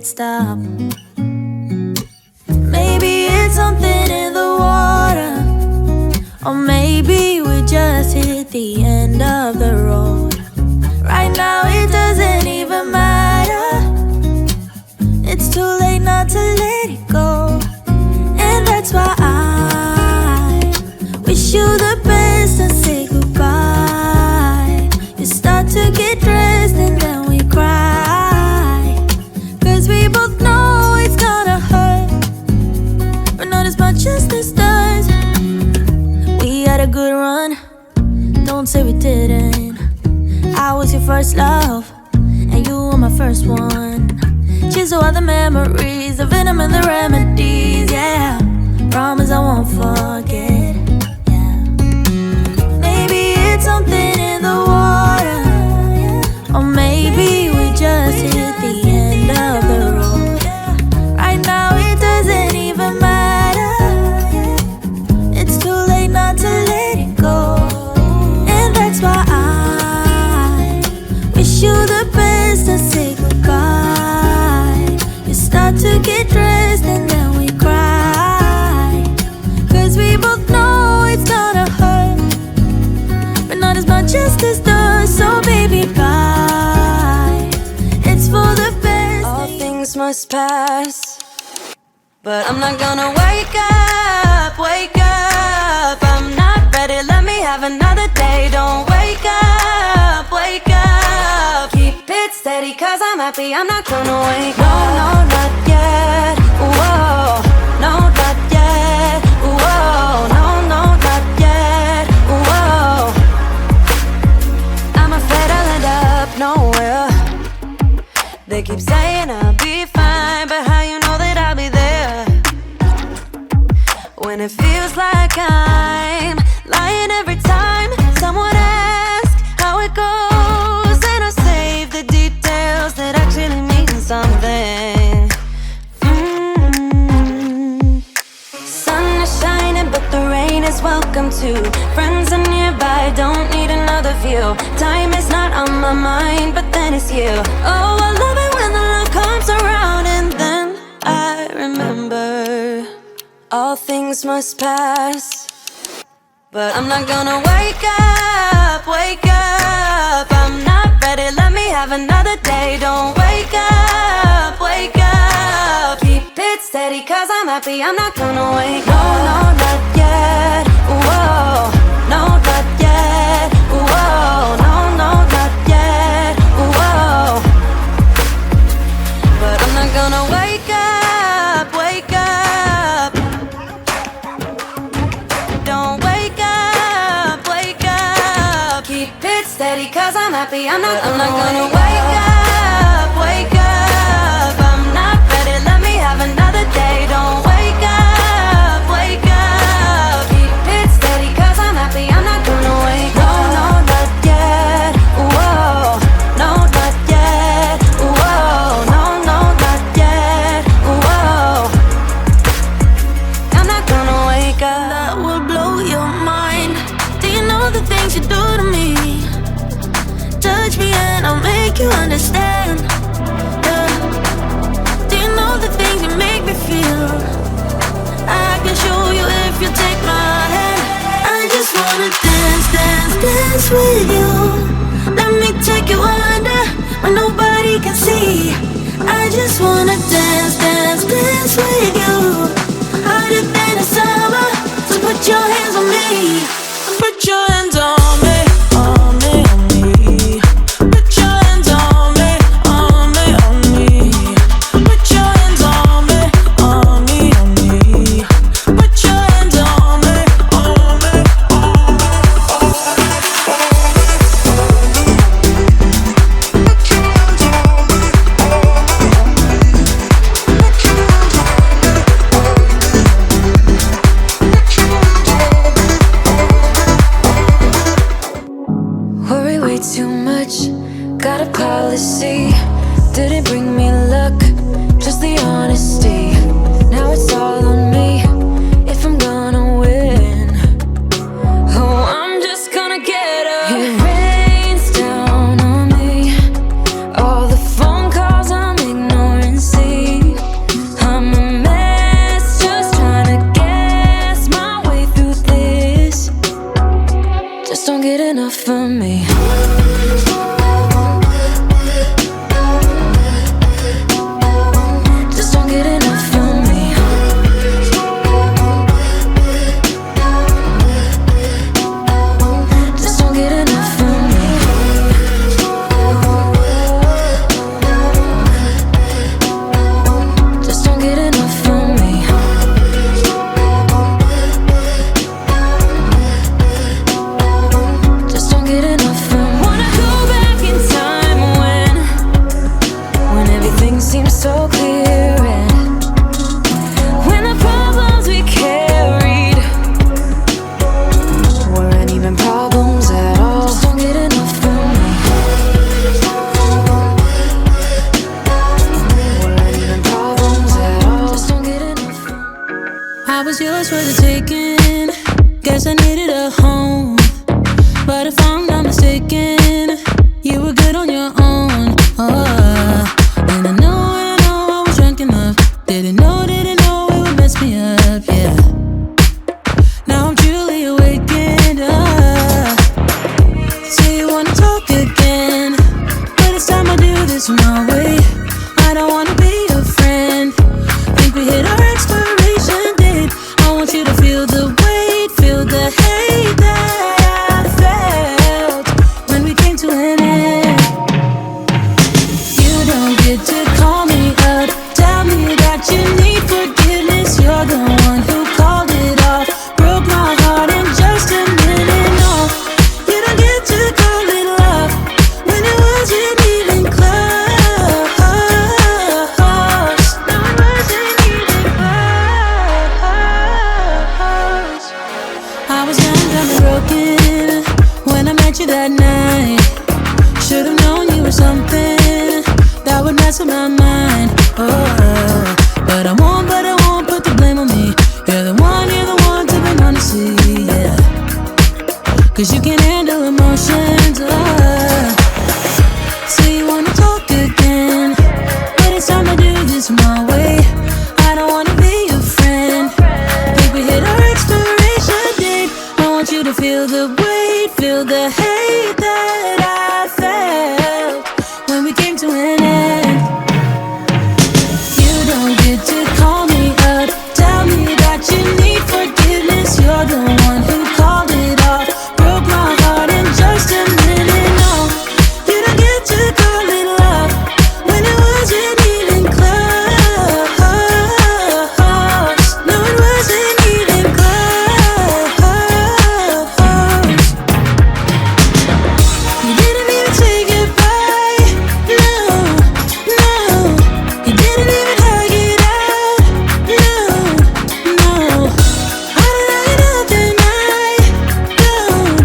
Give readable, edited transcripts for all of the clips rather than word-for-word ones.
stop. Maybe it's something in the water, or maybe we just hit the end of the road. Right now it doesn't even matter. It's too late not to let it go. And that's why I wish you the best and say goodbye. You start to get dressed and then we cry, 'cause we both know it's gonna hurt, but not as much as this does. We had a good run, don't say we didn't. I was your first love, and you were my first one. Cheers to all the memories, the venom and the remedies, yeah. Promise I won't forget, yeah. Maybe it's something in the water, or maybe we just hit the end of the road. Right now it doesn't even matter. It's too late not to let it go. And that's why I wish you the best and say goodbye. You start to get dressed and then we cry, 'cause we both know it's gonna hurt, but not as much as this does. So baby, bye. It's for the best. All things must pass, but I'm not gonna wake up, wake up. I'm not ready, let me have another day. Don't wake up, wake up. Keep it steady, 'cause I'm happy, I'm not gonna wake up. No, no, not yet, whoa. No, not yet, whoa. No, no, not yet, whoa. I'm afraid I'll end up nowhere. They keep saying I'll be fine, but how you know that I'll be there when it feels like I'm lying every time someone asks how it goes, and I save the details that actually mean something. Sun is shining, but the rain is welcome too. Friends are nearby, don't need another view. Time is not on my mind, but then it's you. Oh, I love it when the love comes around, and then I remember all things must pass, but I'm not gonna wake up, wake up. I'm not ready, let me have another day. Don't wake up, wake up. Keep it steady, 'cause I'm happy, I'm not gonna wake up. No, no, not yet, whoa. No, not yet, whoa. No, no, not yet, whoa. But I'm not gonna wake up, wake up. Don't wake up, wake up. Keep it steady, 'cause I'm happy, I'm not gonna wake up, wake up. I'm not ready, let me have another day. Don't wake up, wake up. Keep it steady, 'cause I'm happy, I'm not gonna wake up. No, no, not yet, whoa. No, not yet, whoa. No, no, not yet, whoa. I'm not gonna wake up. That will blow your mind. Do you know the things you do to me? Touch me and I'll make you understand, yeah. Do you know the things you make me feel? I can show you if you take my hand. I just wanna dance, dance, dance with you. Let me take you under where nobody can see. I just wanna dance, dance, dance with you. Hotter than the summer, so put your hands on me. Put your hands on me, on me, on me. Put your hands on me, on me, on me. Put your hands on me, on me, on me. Put your hands on me, on me, on me, on me. Put your hands on me, on me, on me. Put your hands on me. was yours for the taking. Guess I needed a home, but if I'm not mistaken, you were good on your own. And I know I was drunk enough. Didn't know it would mess me up, yeah. Now I'm truly awakened up. Say you wanna talk again, but it's time I do this my way. I don't wanna be your friend. Think we hit our expiration date. I want you to feel the weight, feel the hate that I felt when we came to an end. You don't get to call me up, tell me that you need forgiveness. You're the one who called it off, broke my heart in just a minute. No, you don't get to call it love when it wasn't even close. No, it wasn't even close. I was young, dumb and broken when I met you that night. Should've known you were something that would mess with my mind. But I won't put the blame on me. You're the one to be honestly, yeah. Cause you can handle emotions. So you wanna talk again, but it's time to do this my way. I don't wanna be your friend. Think we hit our expiration date. I want you to feel the weight, feel the hate that I felt when we came to an end. You don't get to call me up, tell me that you need forgiveness. You're the one who called it off, broke my heart in just a minute. No, you don't get to call it love when it wasn't even close. No, it wasn't even close. You didn't even say goodbye. No, you didn't even hug it out. No, how did I get up that night? Don't,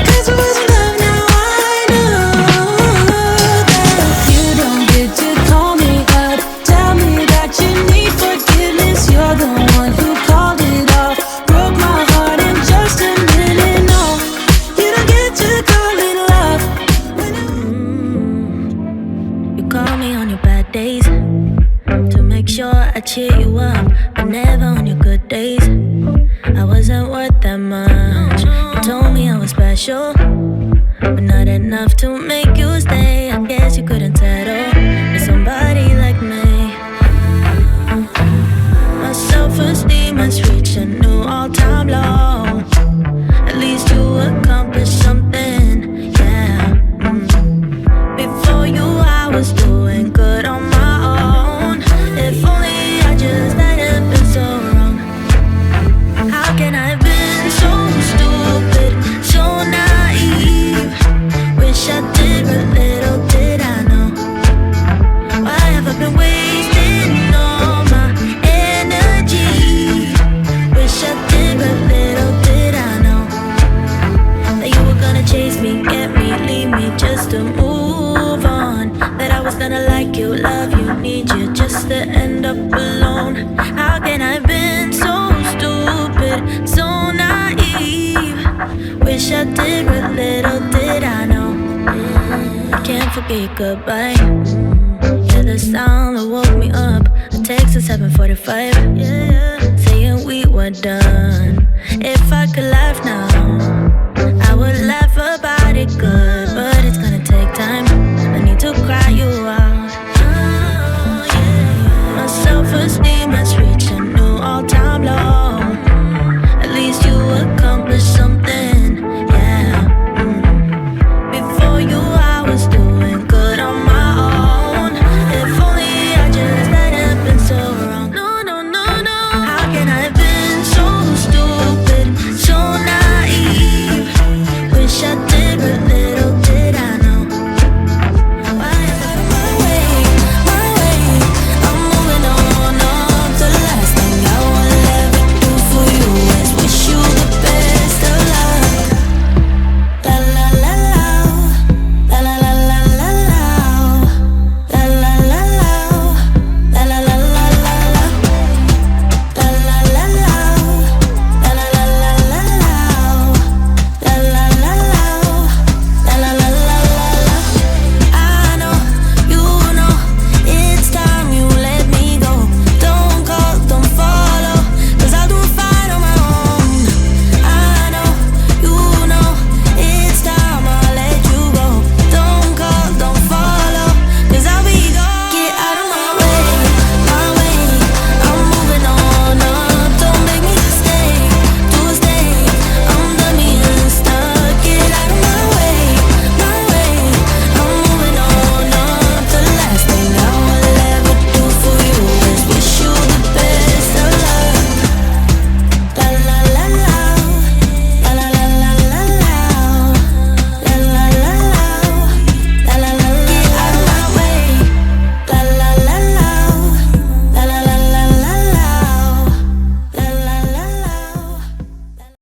cause it wasn't love. Now I know that you don't get to call me up, tell me that you need forgiveness. You're the one who called it off, broke my heart in just a minute. No, you don't get to call it love when you call me on your bad days to make sure I cheer you up, but never on your good days. I wasn't worth that much. You told me I was special, but not enough to make you stay. I guess you couldn't settle with somebody like me. My self-esteem has reached a new all-time low. At least you accomplished something, yeah. Before you I was doing good on my own. If only I just hadn't been so wrong. How can I have been so stupid, so naive? Wish I did, but little did I know. Why have I been wasting all my energy? Wish I did, but little did I know that you were gonna chase me, get me, leave me just to move on. That I was gonna like you, love you, need you, just to end up alone. How can I have been so stupid, so naive? Wish I did, but little did I know. I can't forget goodbye. Yeah, the sound that woke me up. A text at 7:45, saying we were done. If I could